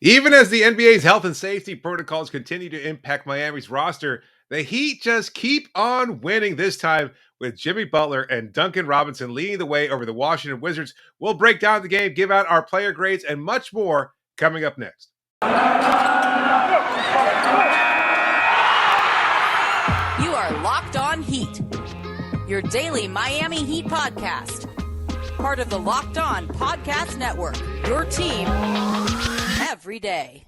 Even as the NBA's health and safety protocols continue to impact Miami's roster, the Heat just keep on winning, this time with Jimmy Butler and Duncan Robinson leading the way over the Washington Wizards. We'll break down the game, give out our player grades, and much more coming up next. You are Locked On Heat, your daily Miami Heat podcast. Part of the Locked On Podcast Network, your team every day.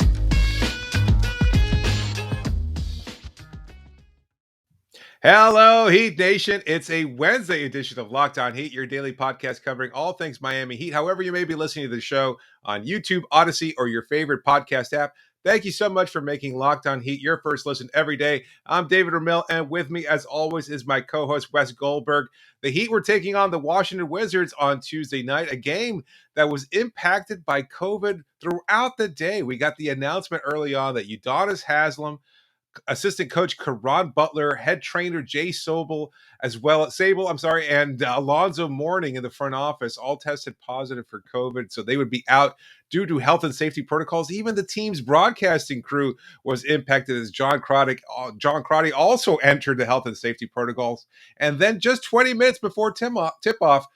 Hello, Heat Nation. It's a Wednesday edition of Locked On Heat, your daily podcast covering all things Miami Heat. However, you may be listening to the show on YouTube, Odyssey, or your favorite podcast app. Thank you so much for making Locked On Heat your first listen every day. I'm David Ramil, and with me, as always, is my co-host, Wes Goldberg. The Heat were taking on the Washington Wizards on Tuesday night, a game that was impacted by COVID throughout the day. We got the announcement early on that Udonis Haslem, assistant coach Caron Butler, head trainer Jay Sobel, as well as Sable, and Alonzo Mourning in the front office all tested positive for COVID. So they would be out due to health and safety protocols. Even the team's broadcasting crew was impacted as John Crotty also entered the health and safety protocols. And then just 20 minutes before tip-off,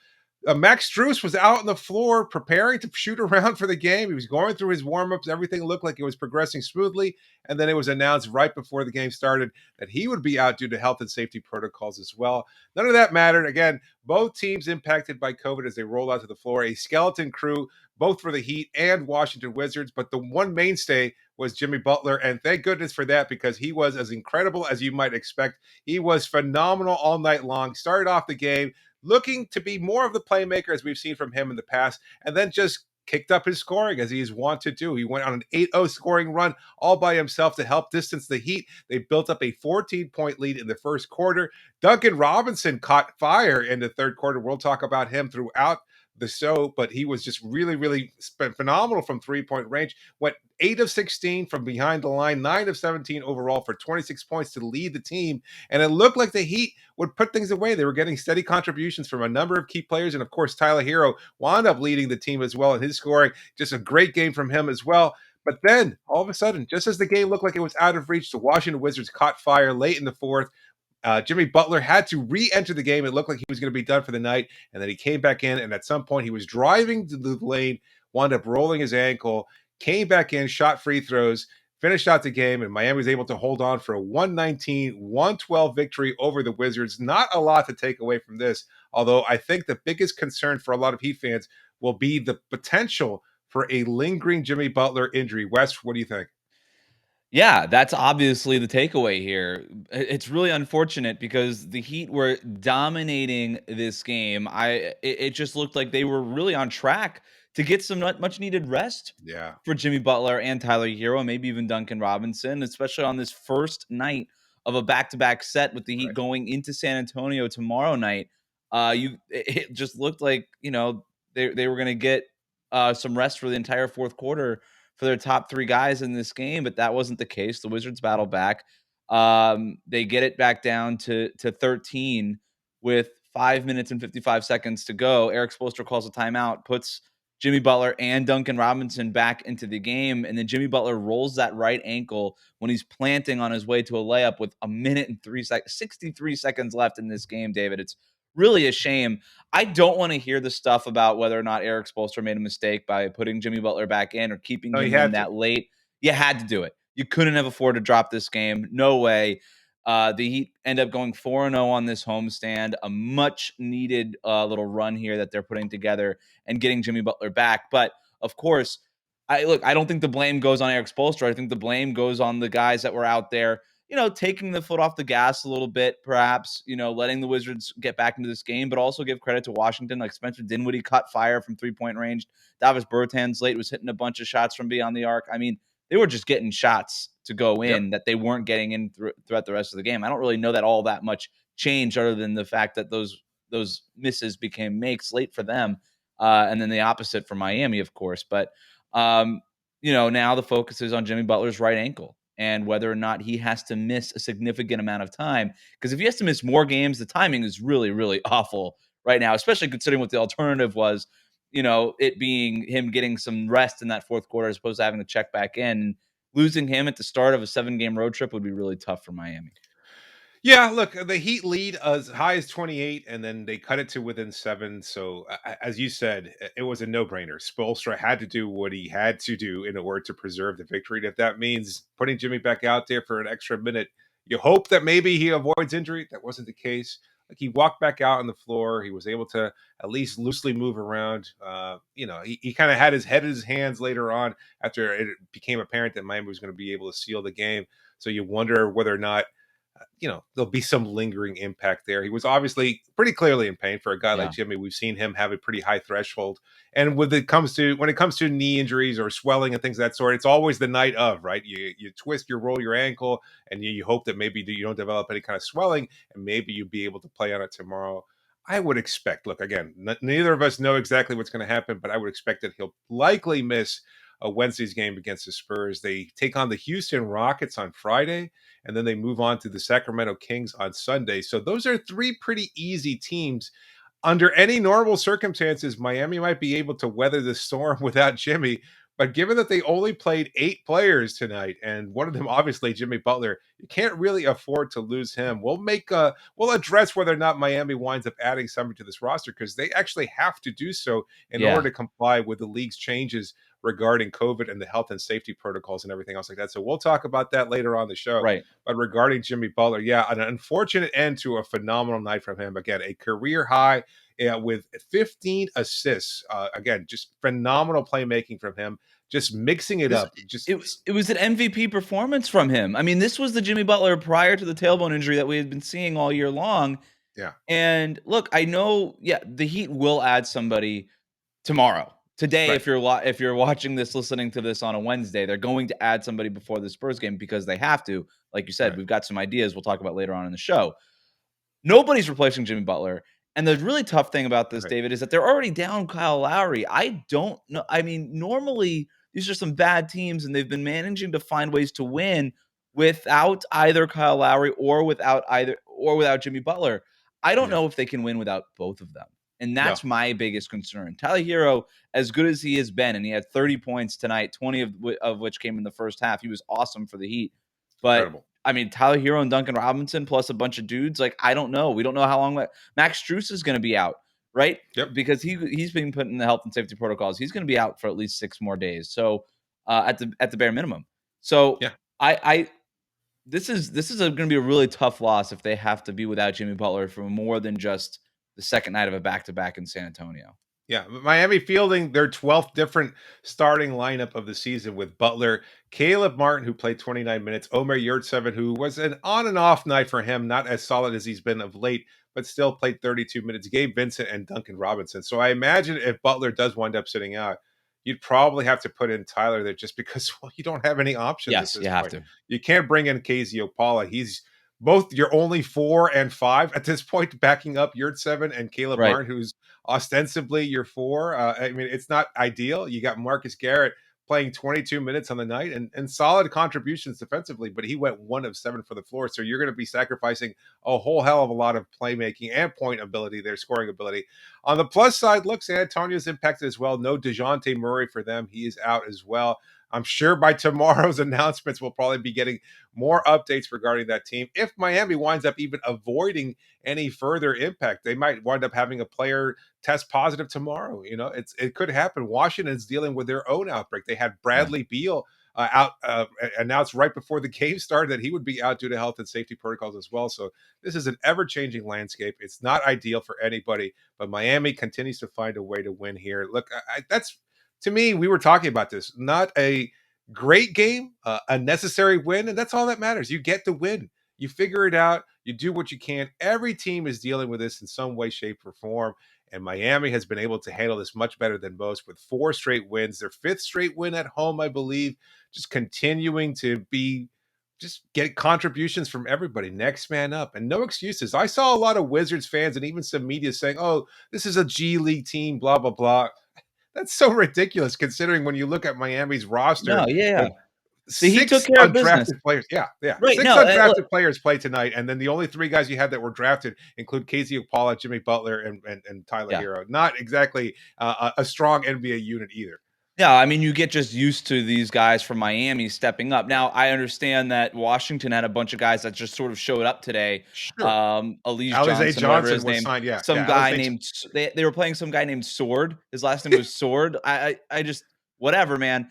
Max Strus was out on the floor preparing to shoot around for the game. He was going through his warm-ups. Everything looked like it was progressing smoothly. And then it was announced right before the game started that he would be out due to health and safety protocols as well. None of that mattered. Again, both teams impacted by COVID as they roll out to the floor. A skeleton crew, both for the Heat and Washington Wizards. But the one mainstay was Jimmy Butler. And thank goodness for that, because he was as incredible as you might expect. He was phenomenal all night long. Started off the game looking to be more of the playmaker as we've seen from him in the past, and then just kicked up his scoring as he is wont to do. He went on an 8-0 scoring run all by himself to help distance the Heat. They built up a 14-point lead in the first quarter. Duncan Robinson caught fire in the third quarter. We'll talk about him throughout the show, but he was just really phenomenal from three-point range. Went 8 of 16 from behind the line, 9 of 17 overall for 26 points to lead the team. And it looked like the Heat would put things away. They were getting steady contributions from a number of key players. And of course, Tyler Herro wound up leading the team as well in his scoring. Just a great game from him as well. But then all of a sudden, just as the game looked like it was out of reach, the Washington Wizards caught fire late in the fourth. Jimmy Butler had to re-enter the game. It looked like he was going to be done for the night, and then he came back in, and at some point he was driving to the lane, wound up rolling his ankle, came back in, shot free throws, finished out the game, and Miami was able to hold on for a 119-112 victory over the Wizards. Not a lot to take away from this, although I think the biggest concern for a lot of Heat fans will be the potential for a lingering Jimmy Butler injury. Wes, what do you think? Yeah, that's obviously the takeaway here. It's really unfortunate because the Heat were dominating this game. It just looked like they were really on track to get some much needed rest Yeah. for Jimmy Butler and Tyler Herro, maybe even Duncan Robinson, especially on this first night of a back-to-back set with the Heat going into San Antonio tomorrow night. It just looked like, they were going to get some rest for the entire fourth quarter for their top three guys in this game, but that wasn't the case. The Wizards battle back. They get it back down to 13 with 5 minutes and 55 seconds to go. Eric Spoelstra calls a timeout, puts Jimmy Butler and Duncan Robinson back into the game, and then Jimmy Butler rolls that right ankle when he's planting on his way to a layup with 63 seconds left in this game, David. It's really a shame. I don't want to hear the stuff about whether or not Eric Spoelstra made a mistake by putting Jimmy Butler back in or keeping him in that late. You had to do it. You couldn't have afforded to drop this game. No way. The Heat end up going 4-0 on this homestand, a much-needed little run here that they're putting together and getting Jimmy Butler back. But, of course, I don't think the blame goes on Eric Spoelstra. I think the blame goes on the guys that were out there, taking the foot off the gas a little bit, perhaps, letting the Wizards get back into this game, but also give credit to Washington. Like Spencer Dinwiddie caught fire from three-point range. Davis Bertans late was hitting a bunch of shots from beyond the arc. I mean, they were just getting shots to go in that they weren't getting in throughout the rest of the game. I don't really know that all that much changed other than the fact that those misses became makes late for them. And then the opposite for Miami, of course. But, now the focus is on Jimmy Butler's right ankle and whether or not he has to miss a significant amount of time. Because if he has to miss more games, the timing is really, really awful right now, especially considering what the alternative was it being him getting some rest in that fourth quarter as opposed to having to check back in. Losing him at the start of a 7-game road trip would be really tough for Miami. Yeah, look, the Heat lead as high as 28, and then they cut it to within 7. So, as you said, it was a no-brainer. Spoelstra had to do what he had to do in order to preserve the victory. And if that means putting Jimmy back out there for an extra minute, you hope that maybe he avoids injury. That wasn't the case. Like, he walked back out on the floor. He was able to at least loosely move around. He kind of had his head in his hands later on after it became apparent that Miami was going to be able to seal the game. So you wonder whether or not there'll be some lingering impact there. He was obviously pretty clearly in pain for a guy like Yeah. Jimmy. We've seen him have a pretty high threshold. And when it comes to knee injuries or swelling and things of that sort, it's always the night of, right? You twist, you roll your ankle, and you hope that maybe you don't develop any kind of swelling, and maybe you'll be able to play on it tomorrow. I would expect, look, again, neither of us know exactly what's going to happen, but I would expect that he'll likely miss a Wednesday's game against the Spurs. They take on the Houston Rockets on Friday, and then they move on to the Sacramento Kings on Sunday. So those are 3 pretty easy teams. Under any normal circumstances, Miami might be able to weather the storm without Jimmy. But given that they only played 8 players tonight, and one of them obviously Jimmy Butler, you can't really afford to lose him. We'll address whether or not Miami winds up adding somebody to this roster, because they actually have to do so in Yeah. order to comply with the league's changes regarding COVID and the health and safety protocols and everything else like that. So we'll talk about that later on the show. Right. But regarding Jimmy Butler, yeah, an unfortunate end to a phenomenal night from him. Again, a career high with 15 assists. Again, just phenomenal playmaking from him. Just mixing it up. It was an MVP performance from him. I mean, this was the Jimmy Butler prior to the tailbone injury that we had been seeing all year long. Yeah. And look, I know, the Heat will add somebody tomorrow. Today, Right. if you're watching this, listening to this on a Wednesday, they're going to add somebody before the Spurs game because they have to. Like you said, Right. we've got some ideas we'll talk about later on in the show. Nobody's replacing Jimmy Butler. And the really tough thing about this, Right. David, is that they're already down Kyle Lowry. I don't know. I mean, normally these are some bad teams, and they've been managing to find ways to win without either Kyle Lowry or without Jimmy Butler. I don't Yeah. know if they can win without both of them. And No. that's my biggest concern. Tyler Herro, as good as he has been, and he had 30 points tonight, 20 of which came in the first half. He was awesome for the Heat. But Incredible. I mean, Tyler Herro and Duncan Robinson plus a bunch of dudes, like, I don't know. We don't know how long Max Strus is going to be out, right? Yep. Because he's being put in the health and safety protocols. He's going to be out for at least 6 more days. So at the bare minimum. So Yeah. this is going to be a really tough loss if they have to be without Jimmy Butler for more than just the second night of a back-to-back in San Antonio. Yeah, Miami fielding their 12th different starting lineup of the season with Butler, Caleb Martin, who played 29 minutes, Omer Yurtseven, who was an on and off night for him, not as solid as he's been of late, but still played 32 minutes, Gabe Vincent and Duncan Robinson. So I imagine if Butler does wind up sitting out, you'd probably have to put in Tyler there just because, well, you don't have any options at Yes, this you have point. to. You can't bring in Casey Opala. He's both your only 4 and 5 at this point, backing up Yurtseven and Caleb Right. Martin, who's ostensibly your 4. I mean, it's not ideal. You got Marcus Garrett playing 22 minutes on the night and solid contributions defensively, but he went 1 of 7 for the floor. So you're going to be sacrificing a whole hell of a lot of playmaking and point ability, their scoring ability. On the plus side, look, San Antonio's impacted as well. No DeJounte Murray for them. He is out as well. I'm sure by tomorrow's announcements, we'll probably be getting more updates regarding that team. If Miami winds up even avoiding any further impact, they might wind up having a player test positive tomorrow. It could happen. Washington's dealing with their own outbreak. They had Bradley Beal out announced right before the game started that he would be out due to health and safety protocols as well. So this is an ever-changing landscape. It's not ideal for anybody, but Miami continues to find a way to win here. Look, that's, to me, we were talking about this. Not a great game, a necessary win, and that's all that matters. You get the win. You figure it out. You do what you can. Every team is dealing with this in some way, shape, or form. And Miami has been able to handle this much better than most with 4 straight wins. Their 5th straight win at home, I believe, just continuing to just get contributions from everybody. Next man up. And no excuses. I saw a lot of Wizards fans and even some media saying, oh, this is a G League team, blah, blah, blah. That's so ridiculous considering when you look at Miami's roster, No, yeah. See, he took 6 care of business. undrafted players. Yeah. Right, 6 no, look, undrafted players play tonight, and then the only 3 guys you had that were drafted include Casey Okpala, Jimmy Butler, and Tyler yeah. Herro. Not exactly a strong NBA unit either. Yeah, I mean, you get just used to these guys from Miami stepping up. Now, I understand that Washington had a bunch of guys that just sort of showed up today. Sure. Elise Alize Johnson, whatever Johnson his was name, signed. Yeah. some guy Alize named they were playing some guy named Sword. His last name was Sword. I just whatever, man.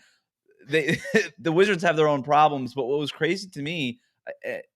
They the Wizards have their own problems, but what was crazy to me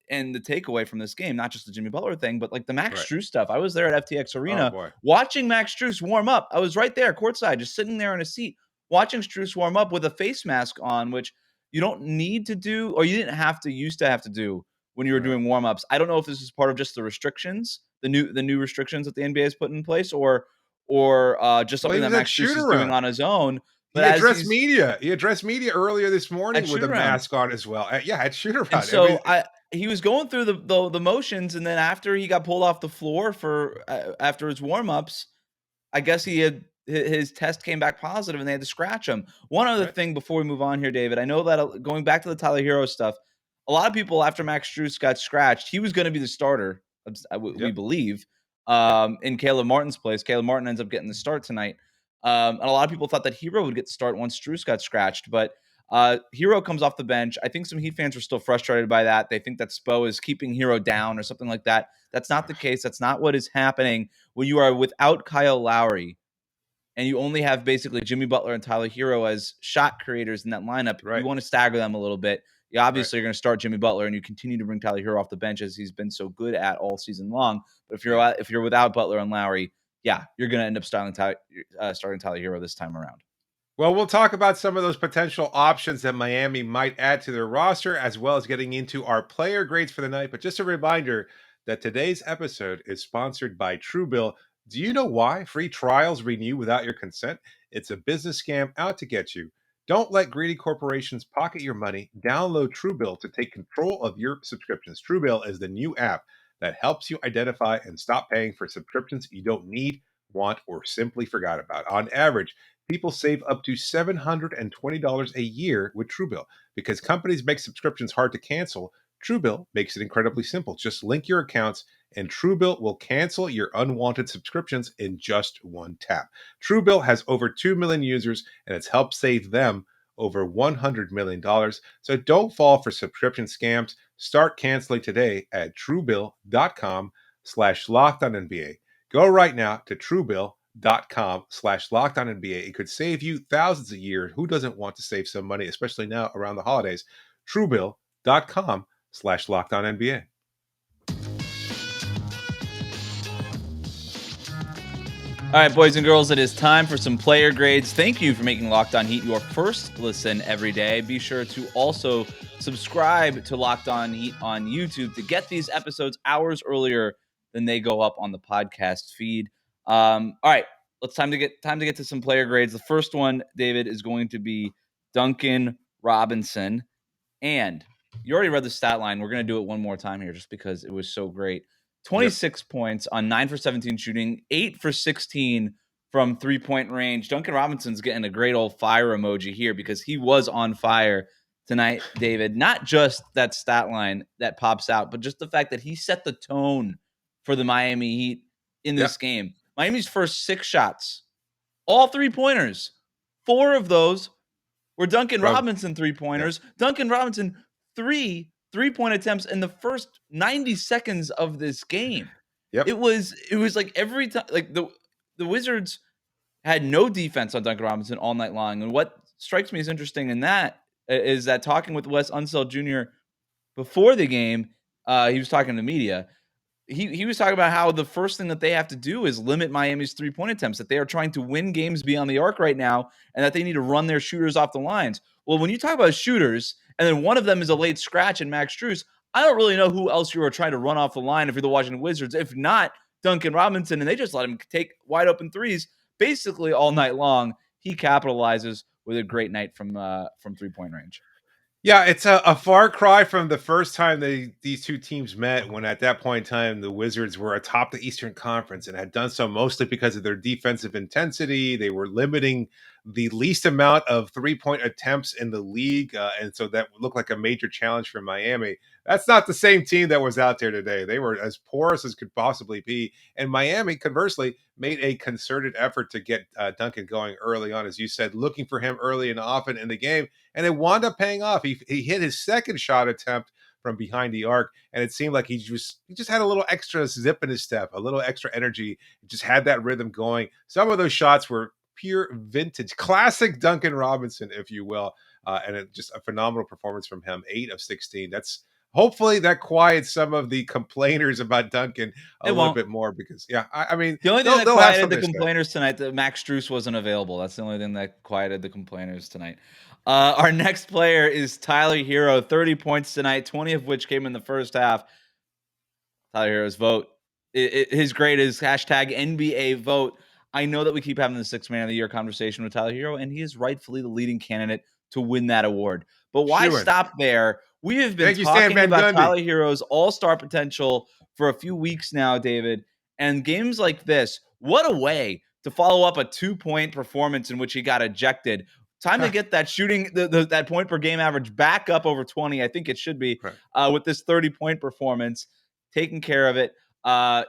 and the takeaway from this game, not just the Jimmy Butler thing, but like the Max Right. Strus stuff. I was there at FTX Oh, Arena boy. watching Max Strus warm up. I was right there courtside, just sitting there in a seat watching Strus warm up with a face mask on, which you don't need to do, or you didn't have to used to have to do when you were Right. doing warm ups. I don't know if this is part of just the restrictions, the new restrictions that the NBA has put in place, or just Well, he something that was at Max Strus is shoot-around. doing on his own. But He as addressed he's media. He addressed media earlier this morning at with shoot a around, mask on as well. At and shoot-around. I mean, so he was going through the motions, and then after he got pulled off the floor for after his warm ups, I guess he had his test came back positive, and they had to scratch him. One other right? thing before we move on here, David, I know that going back to the Tyler Hero stuff, a lot of people after Max Strus got scratched, he was going to be the starter. We Yep. believe Yep. in Caleb Martin's place. Caleb Martin ends up getting the start tonight, and a lot of people thought that Hero would get the start once Strus got scratched, but. Hero comes off the bench. I think some Heat fans are still frustrated by that. They think that Spo is keeping Hero down or something like that. That's not the case. That's not what is happening. When you are without Kyle Lowry and you only have basically Jimmy Butler and Tyler Hero as shot creators in that lineup, you Right. want to stagger them a little bit. You Right. obviously are going to start Jimmy Butler, and you continue to bring Tyler Hero off the bench as he's been so good at all season long. But if you're without Butler and Lowry, yeah, you're going to end up starting Tyler Hero this time around. Well, we'll talk about some of those potential options that Miami might add to their roster, as well as getting into our player grades for the night. But just a reminder that today's episode is sponsored by Truebill. Do you know why free trials renew without your consent? It's a business scam out to get you. Don't let greedy corporations pocket your money. Download Truebill to take control of your subscriptions. Truebill is the new app that helps you identify and stop paying for subscriptions you don't need, want, or simply forgot about. On average, people save up to $720 a year with Truebill. Because companies make subscriptions hard to cancel, Truebill makes it incredibly simple. Just link your accounts, and Truebill will cancel your unwanted subscriptions in just one tap. Truebill has over 2 million users, and it's helped save them over $100 million. So don't fall for subscription scams. Start canceling today at truebill.com/LockedOnNBA. Go right now to truebill.com/LockedOnNBA. It could save you thousands a year. Who doesn't want to save some money, especially now around the holidays? Truebill.com/LockedOnNBA. All right, boys and girls, it is time for some player grades. Thank you for making Locked On Heat your first listen every day. Be sure to also subscribe to Locked On Heat on YouTube to get these episodes hours earlier than they go up on the podcast feed. All right, let's time to get to some player grades. The first one, David, is going to be Duncan Robinson, and you already read the stat line. We're going to do it one more time here, just because it was so great. 26 points on 9 for 17 shooting, 8 for 16 from three-point range. Duncan Robinson's getting a great old fire emoji here because he was on fire tonight, David. Not just that stat line that pops out, but just the fact that he set the tone for the Miami Heat in this game. Miami's first 6 shots, all three-pointers. 4 of those were Duncan Robinson three-pointers. Duncan Robinson, 3 3-point attempts in the first 90 seconds of this game. Yep. It was like every time, like the Wizards had no defense on Duncan Robinson all night long. And what strikes me as interesting in that is that talking with Wes Unseld Jr. before the game, he was talking to the media. He was talking about how the first thing that they have to do is limit Miami's 3-point attempts, that they are trying to win games beyond the arc right now, and that they need to run their shooters off the lines. Well, when you talk about shooters, and then one of them is a late scratch in Max Strus, I don't really know who else you are trying to run off the line if you're the Washington Wizards, if not Duncan Robinson, and they just let him take wide open threes basically all night long. He capitalizes with a great night from 3-point range. Yeah, it's a far cry from the first time these two teams met, when at that point in time the Wizards were atop the Eastern Conference and had done so mostly because of their defensive intensity. They were limiting the least amount of 3-point attempts in the league. And so that looked like a major challenge for Miami. That's not the same team that was out there today. They were as porous as could possibly be. And Miami, conversely, made a concerted effort to get Duncan going early on, as you said, looking for him early and often in the game. And it wound up paying off. He hit his second shot attempt from behind the arc, and it seemed like he just had a little extra zip in his step, a little extra energy, just had that rhythm going. Some of those shots were pure vintage, classic Duncan Robinson, if you will, and just a phenomenal performance from him. 8 of 16. That's hopefully that quiets some of the complainers about Duncan a little bit more, because I mean, the only thing that they'll have quieted the something to say. complainers tonight, that Max Strus wasn't available. That's the only thing that quieted the complainers tonight. Our next player is Tyler Herro, 30 points tonight, 20 of which came in the first half. Tyler Herro's vote. His grade is hashtag NBA vote. I know that we keep having the 6th man of the year conversation with Tyler Herro, and he is rightfully the leading candidate to win that award. But why stop there? We have been talking about Tyler Herro's all-star potential for a few weeks now, David. And games like this, what a way to follow up a 2-point performance in which he got ejected. Time to get that shooting, that point per game average back up over 20. I think it should be with this 30-point performance, taking care of it.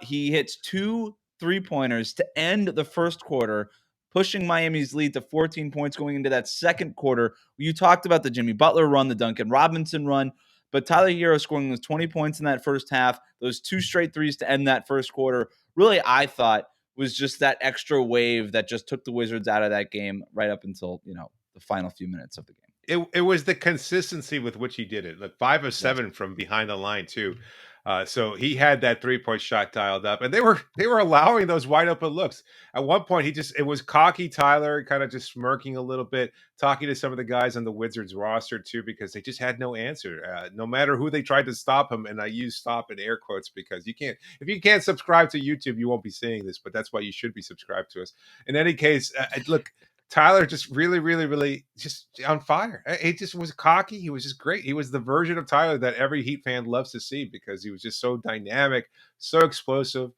He hits 2 3-pointers to end the first quarter, pushing Miami's lead to 14 points going into that second quarter. You talked about the Jimmy Butler run, the Duncan Robinson run, but Tyler Herro scoring those 20 points in that first half, those 2 straight threes to end that first quarter, really, I thought, was just that extra wave that just took the Wizards out of that game right up until, the final few minutes of the game. It was the consistency with which he did it. Like 5 of 7 from behind the line too. So he had that 3-point shot dialed up, and they were allowing those wide open looks. At one point, it was cocky Tyler, kind of just smirking a little bit, talking to some of the guys on the Wizards roster too, because they just had no answer. No matter who they tried to stop him, and I use "stop" in air quotes because if you can't subscribe to YouTube, you won't be seeing this, but that's why you should be subscribed to us. In any case, look. Tyler just really, really, really just on fire. He just was cocky. He was just great. He was the version of Tyler that every Heat fan loves to see, because he was just so dynamic, so explosive,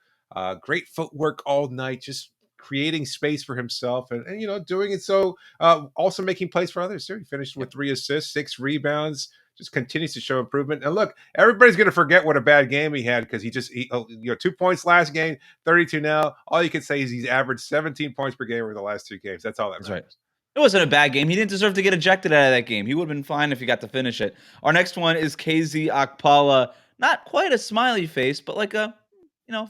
great footwork all night, just creating space for himself and doing it so also making plays for others too. He finished with 3 assists, 6 rebounds, just continues to show improvement. And look, everybody's going to forget what a bad game he had, because he 2 points last game, 32 now. All you can say is he's averaged 17 points per game over the last 2 games. That's all that matters. Right. It wasn't a bad game. He didn't deserve to get ejected out of that game. He would have been fine if he got to finish it. Our next one is KZ Okpala. Not quite a smiley face, but like a,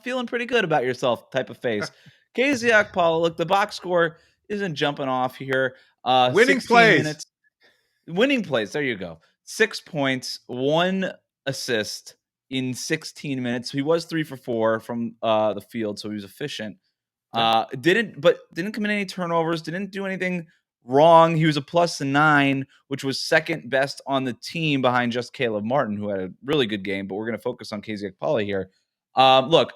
feeling pretty good about yourself type of face. KZ Okpala, look, the box score isn't jumping off here. Winning plays. Winning plays. There you go. 6 points, 1 assist in 16 minutes. He was 3 for 4 from the field, so he was efficient. Didn't commit any turnovers, didn't do anything wrong. He was a +9, which was second best on the team behind just Caleb Martin, who had a really good game, but we're going to focus on KZ Okpala here. Look,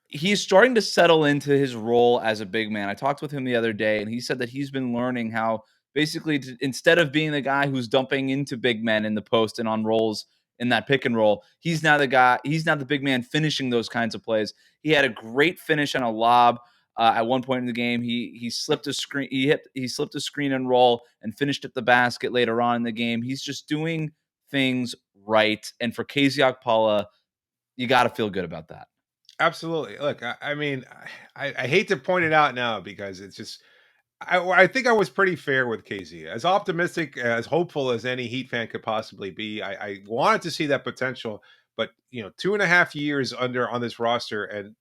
he's starting to settle into his role as a big man. I talked with him the other day, and he said that he's been learning how basically instead of being the guy who's dumping into big men in the post and on rolls in that pick and roll, he's now the big man finishing those kinds of plays. He had a great finish on a lob at one point in the game. He slipped a screen. He slipped a screen and roll and finished at the basket later on in the game. He's just doing things right. And for KZ Okpala, you got to feel good about that. Absolutely. Look, I mean, I hate to point it out now, because it's just, I think I was pretty fair with KZ. As optimistic, as hopeful as any Heat fan could possibly be. I wanted to see that potential, but 2.5 years on this roster, and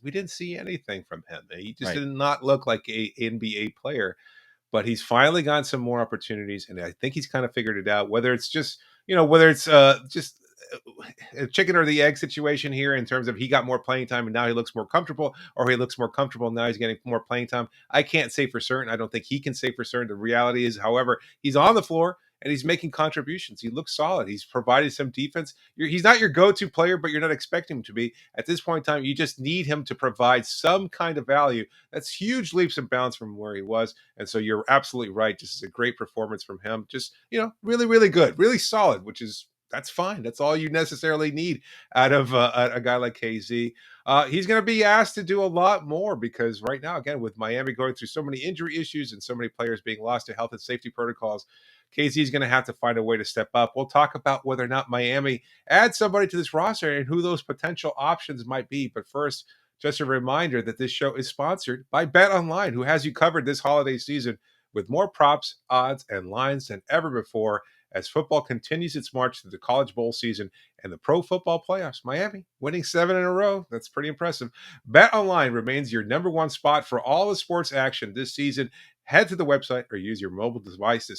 we didn't see anything from him. He just did not look like a NBA player. But he's finally gotten some more opportunities, and I think he's kind of figured it out. Whether it's just just a chicken or the egg situation here, in terms of he got more playing time and now he looks more comfortable, or he looks more comfortable and now he's getting more playing time, I can't say for certain. I don't think he can say for certain. The reality is, however, he's on the floor and he's making contributions. He looks solid. He's provided some defense. He's not your go-to player, but you're not expecting him to be. At this point in time, you just need him to provide some kind of value. That's huge leaps and bounds from where he was. And so you're absolutely right. This is a great performance from him. Just, really, really good, really solid, which is that's fine. That's all you necessarily need out of a guy like KZ. He's going to be asked to do a lot more because right now, again, with Miami going through so many injury issues and so many players being lost to health and safety protocols, KZ is going to have to find a way to step up. We'll talk about whether or not Miami adds somebody to this roster and who those potential options might be. But first, just a reminder that this show is sponsored by Bet Online, who has you covered this holiday season with more props, odds, and lines than ever before as football continues its march through the College Bowl season and the Pro Football Playoffs. Miami winning 7 in a row. That's pretty impressive. Bet Online remains your number one spot for all the sports action this season. Head to the website or use your mobile device to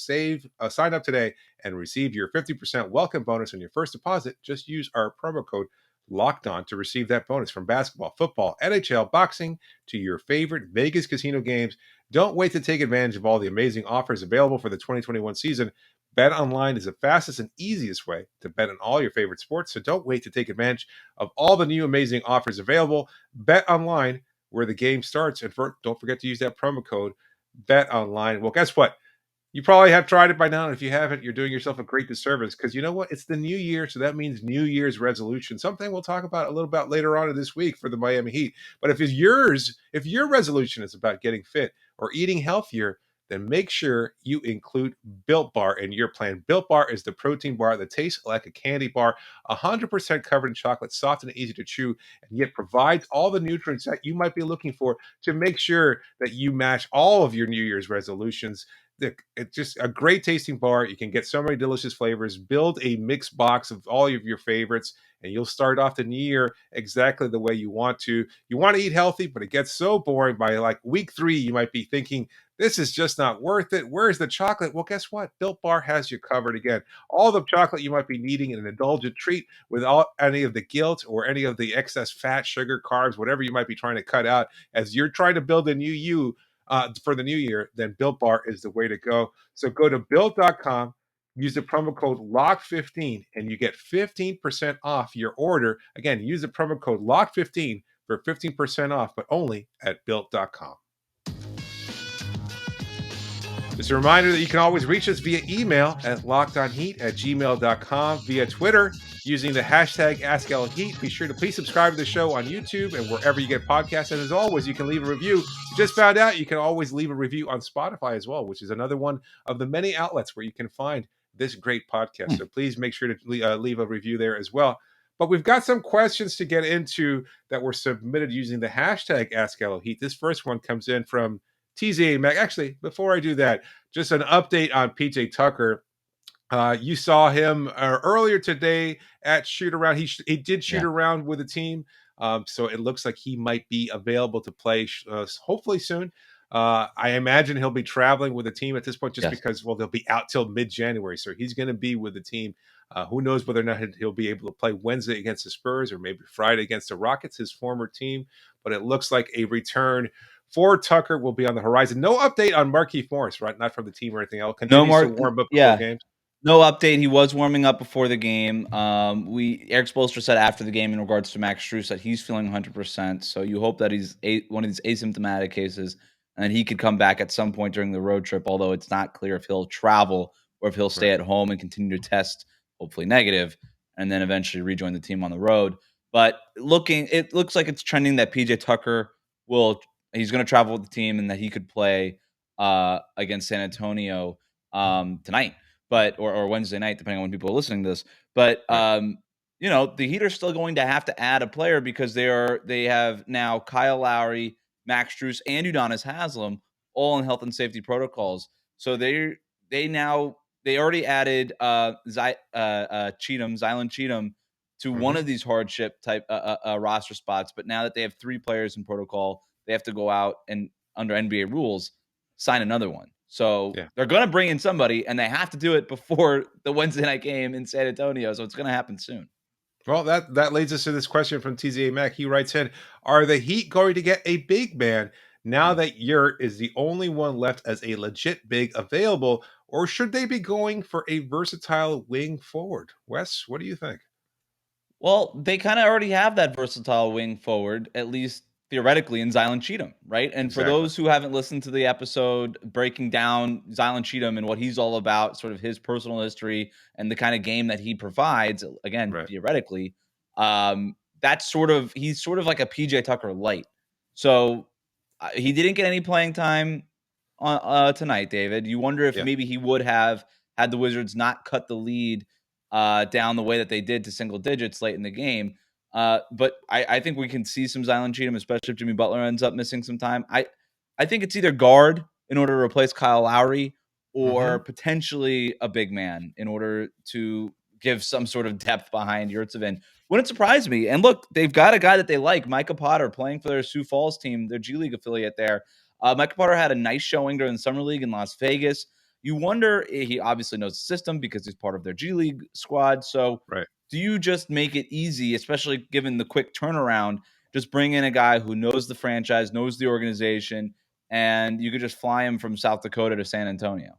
sign up today and receive your 50% welcome bonus on your first deposit. Just use our promo code Locked On to receive that bonus. From basketball, football, NHL, boxing to your favorite Vegas casino games. Don't wait to take advantage of all the amazing offers available for the 2021 season. Bet Online is the fastest and easiest way to bet on all your favorite sports, so don't wait to take advantage of all the new amazing offers available. Bet Online, where the game starts, and don't forget to use that promo code Bet Online. Well, guess what? You probably have tried it by now, and if you haven't, you're doing yourself a great disservice because you know what? It's the new year, so that means New Year's resolution. Something we'll talk about a little bit later on in this week for the Miami Heat. But if your resolution is about getting fit or eating healthier, then make sure you include Built Bar in your plan. Built Bar is the protein bar that tastes like a candy bar, 100% covered in chocolate, soft and easy to chew, and yet provides all the nutrients that you might be looking for to make sure that you match all of your New Year's resolutions. It's just a great tasting bar. You can get so many delicious flavors. Build a mixed box of all of your favorites, and you'll start off the new year exactly the way you want to. You want to eat healthy, but it gets so boring by like week 3. You might be thinking, this is just not worth it. Where's the chocolate? Well, guess what? Built Bar has you covered again. All the chocolate you might be needing in an indulgent treat without any of the guilt or any of the excess fat, sugar, carbs, whatever you might be trying to cut out as you're trying to build a new you for the new year, then Built Bar is the way to go. So go to built.com, use the promo code LOCK15, and you get 15% off your order. Again, use the promo code LOCK15 for 15% off, but only at built.com. Just a reminder that you can always reach us via email at lockedonheat@gmail.com, via Twitter using the hashtag AskLHeat. Be sure to please subscribe to the show on YouTube and wherever you get podcasts. And as always, you can leave a review. Just found out you can always leave a review on Spotify as well, which is another one of the many outlets where you can find this great podcast. So please make sure to leave a review there as well. But we've got some questions to get into that were submitted using the hashtag AskLHeat. This first one comes in from TZA Mac. Actually, before I do that, just an update on PJ Tucker. You saw him earlier today at shoot around. He did shoot around with the team, so it looks like he might be available to play hopefully soon. I imagine he'll be traveling with the team at this point just because, well, they'll be out till mid-January, so he's going to be with the team. Who knows whether or not he'll be able to play Wednesday against the Spurs or maybe Friday against the Rockets, his former team, but it looks like a return for Tucker will be on the horizon. No update on Markieff Morris, right? Not from the team or anything else. Continues to warm up before games. No update. He was warming up before the game. Eric Spoelstra said after the game in regards to Max Strus that he's feeling 100%. So you hope that he's one of these asymptomatic cases and he could come back at some point during the road trip, although it's not clear if he'll travel or if he'll stay at home and continue to test, hopefully negative, and then eventually rejoin the team on the road. But it looks like it's trending that PJ Tucker he's going to travel with the team and that he could play against San Antonio tonight, or Wednesday night, depending on when people are listening to this. But the Heat are still going to have to add a player because they have now Kyle Lowry, Max Strus, and Udonis Haslem all in health and safety protocols. So they already added Zylan Cheatham to one of these hardship type roster spots. But now that they have 3 players in protocol, they have to go out and, under NBA rules, sign another one. So they're going to bring in somebody, and they have to do it before the Wednesday night game in San Antonio. So it's going to happen soon. Well, that leads us to this question from TZA Mac. He writes in, are the Heat going to get a big man now that Yurt is the only one left as a legit big available, or should they be going for a versatile wing forward? Wes, what do you think? Well, they kind of already have that versatile wing forward, at least theoretically in Zylan Cheatham, right? And for Exactly. those who haven't listened to the episode breaking down Zylan Cheatham and what he's all about, sort of his personal history and the kind of game that he provides, again, Right. theoretically, that's he's sort of like a PJ Tucker light. So he didn't get any playing time on tonight, David. You wonder if Yeah. maybe he would have had the Wizards not cut the lead down the way that they did to single digits late in the game. But I think we can see some Zylan Cheatham, especially if Jimmy Butler ends up missing some time. I think it's either guard in order to replace Kyle Lowry or Hmm. potentially a big man in order to give some sort of depth behind Yurtseven. Wouldn't surprise me. And look, they've got a guy that they like, Micah Potter, playing for their Sioux Falls team, their G League affiliate there. Micah Potter had a nice showing during the Summer League in Las Vegas. You wonder, he obviously knows the system because he's part of their G League squad. So Right. do you just make it easy, especially given the quick turnaround, just bring in a guy who knows the franchise, knows the organization, and you could just fly him from South Dakota to San Antonio?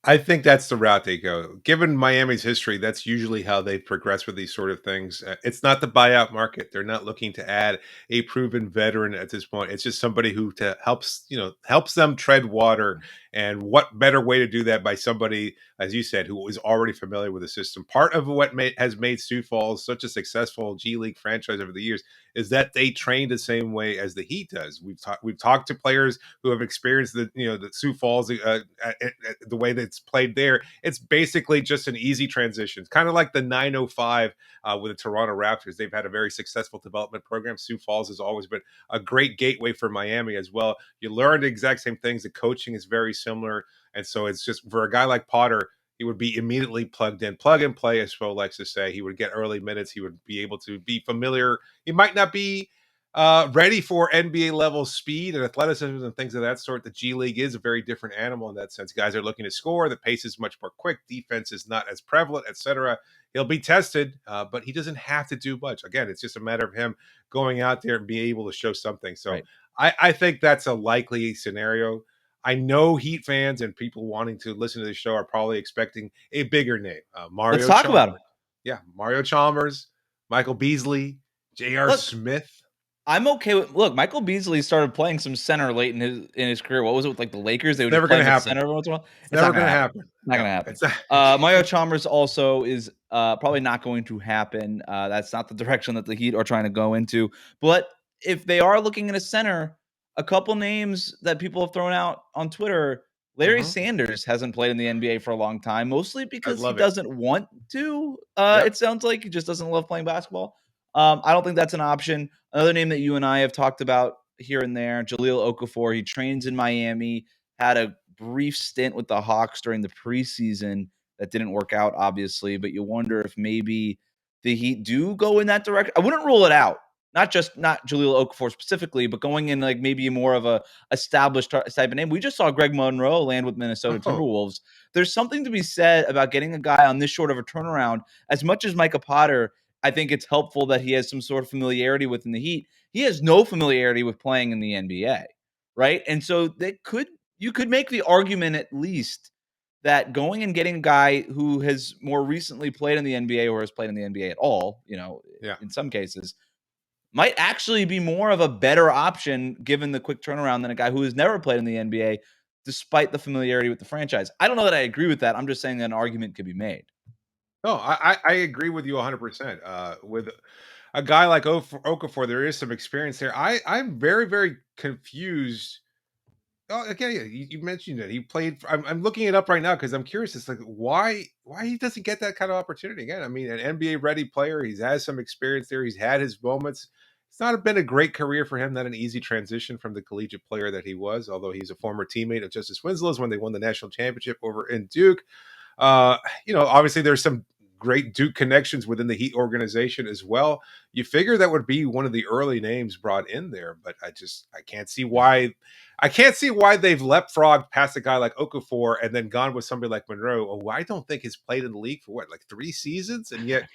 I think that's the route they go. Given Miami's history, that's usually how they progress with these sort of things. It's not the buyout market. They're not looking to add a proven veteran at this point. It's just somebody who helps them tread water. And what better way to do that by somebody, as you said, who is already familiar with the system? Part of what has made Sioux Falls such a successful G League franchise over the years is that they train the same way as the Heat does. We've talked to players who have experienced the Sioux Falls the way that it's played there. It's basically just an easy transition, kind of like the 905 with the Toronto Raptors. They've had a very successful development program. Sioux Falls has always been a great gateway for Miami as well. You learn the exact same things. The coaching is very similar, and so it's just for a guy like Potter. He would be immediately plugged in, plug and play, as Spo likes to say. He would get early minutes. He would be able to be familiar. He might not be ready for NBA level speed and athleticism and things of that sort. The G League is a very different animal in that sense. Guys are looking to score. The pace is much more quick. Defense is not as prevalent, etc. He'll be tested, but he doesn't have to do much. Again, it's just a matter of him going out there and being able to show something. So Right. I think that's a likely scenario. I know Heat fans and people wanting to listen to the show are probably expecting a bigger name. Let's Mario talk about Chalmers. him. Yeah, Mario Chalmers, Michael Beasley, J.R. Look, Smith. I'm okay with Michael Beasley started playing some center late in his career. What was it with like the Lakers? They It's would just never play going him to at happen. center every once in a while. It's never going to happen. Not No, gonna happen. it's not. Mario Chalmers also is probably not going to happen. That's not the direction that the Heat are trying to go into. But if they are looking at a center, a couple names that people have thrown out on Twitter. Larry Mhm. Sanders hasn't played in the NBA for a long time, mostly I because he love it. doesn't want to. Yep. It sounds like he just doesn't love playing basketball. I don't think that's an option. Another name that you and I have talked about here and there, Jahlil Okafor. He trains in Miami, had a brief stint with the Hawks during the preseason that didn't work out, obviously, but you wonder if maybe the Heat do go in that direction. I wouldn't rule it out. Not Jahlil Okafor specifically, but going in like maybe more of a established type of name. We just saw Greg Monroe land with Minnesota Oh, Timberwolves. There's something to be said about getting a guy on this short of a turnaround. As much as Micah Potter, I think it's helpful that he has some sort of familiarity within the Heat. He has no familiarity with playing in the NBA, right? And so you could make the argument at least that going and getting a guy who has more recently played in the NBA or has played in the NBA at all, yeah. in some cases, might actually be more of a better option given the quick turnaround than a guy who has never played in the NBA, despite the familiarity with the franchise. I don't know that I agree with that. I'm just saying that an argument could be made. No, I agree with you 100%. With a guy like Okafor, there is some experience there. I'm very, very confused. Oh, okay, yeah, you mentioned it. He played. I'm looking it up right now because I'm curious. It's like why he doesn't get that kind of opportunity again. I mean, an NBA ready player. He's had some experience there. He's had his moments. It's not been a great career for him. Not an easy transition from the collegiate player that he was. Although he's a former teammate of Justice Winslow's when they won the national championship over in Duke. Uh, Obviously there's some great Duke connections within the Heat organization as well. You figure that would be one of the early names brought in there, but I can't see Yeah. why. I can't see why they've leapfrogged past a guy like Okafor and then gone with somebody like Monroe, who I don't think has played in the league for like 3 seasons, and yet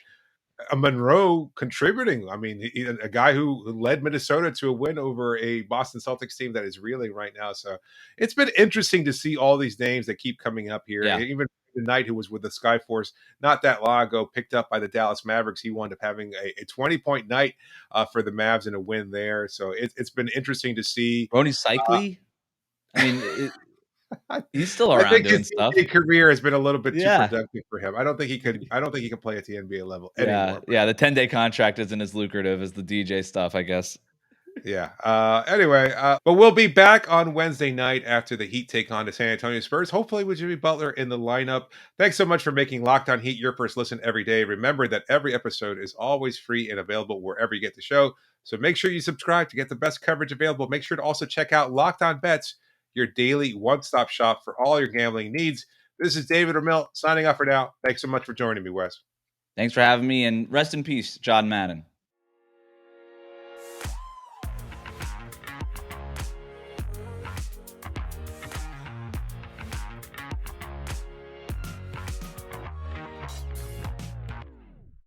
a Monroe contributing. I mean, a guy who led Minnesota to a win over a Boston Celtics team that is reeling right now. So it's been interesting to see all these names that keep coming up here. Yeah. Even Knight, who was with the Skyforce not that long ago, picked up by the Dallas Mavericks. He wound up having a 20-point night for the Mavs and a win there. So it's been interesting to see. Rony Cycli. I mean, I he's still I around think his doing stuff. NBA career has been a little bit too Yeah. productive for him. I don't think he could. I don't think he can play at the NBA level anymore. Yeah. The 10-day contract isn't as lucrative as the DJ stuff, I guess. Yeah. Anyway, but we'll be back on Wednesday night after the Heat take on the San Antonio Spurs, hopefully with Jimmy Butler in the lineup. Thanks so much for making Locked On Heat your first listen every day. Remember that every episode is always free and available wherever you get the show. So make sure you subscribe to get the best coverage available. Make sure to also check out Locked On Bets, your daily one-stop shop for all your gambling needs. This is David Ramil signing off for now. Thanks so much for joining me, Wes. Thanks for having me, and rest in peace, John Madden.